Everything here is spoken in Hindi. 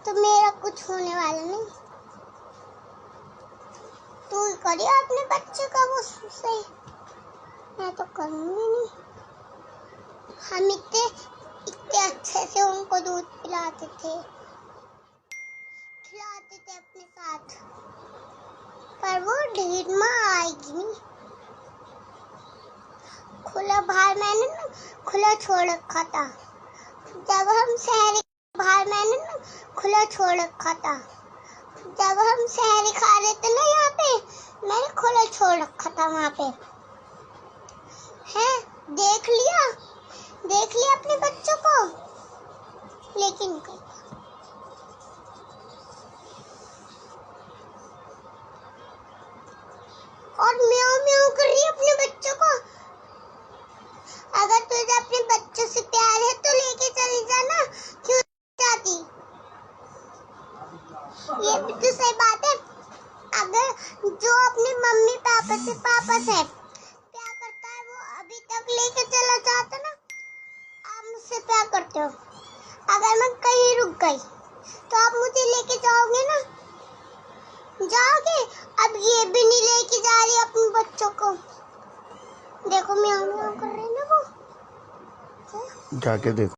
तो मेरा कुछ होने वाला नहीं। तू करियो अपने बच्चे का वो सही, मैं तो करूँगी नहीं। हम इतने अच्छे से उनको दूध पिलाते थे, खिलाते थे अपने साथ, पर वो ढीठ माँ आएगी नहीं। खुला बाहर मैंने ना खुला छोड़ रखा था। जब हम शहरी बाहर मैंने ना खुला छोड़ रखा था। जब हम शहरी खा रहे थे ना यहाँ पे, मैंने खुला छोड़ रखा था वहाँ पे। है देख लिया अपने बच्चों को, लेकिन और म्याऊं म्याऊं कर रही है अपने बच्चों को। अगर तुझे अपने बच्चों से प्यार है तो लेके चली जाना, क्यों जाती? ये भी तो सही बात है। अगर जो अपने मम्मी पापा से प्यार करता है, वो अभी तक लेके चला जाता ना। आप मुझसे प्यार करते हो, अगर मैं कहीं रुक गई तो आप मुझे लेके जाओगे ना? जाओगे? अब ये भी नहीं लेके जा रही अपने बच्चों को। देखो म्याऊं म्याऊं कर रहे हैं ना वो। जाके देखो।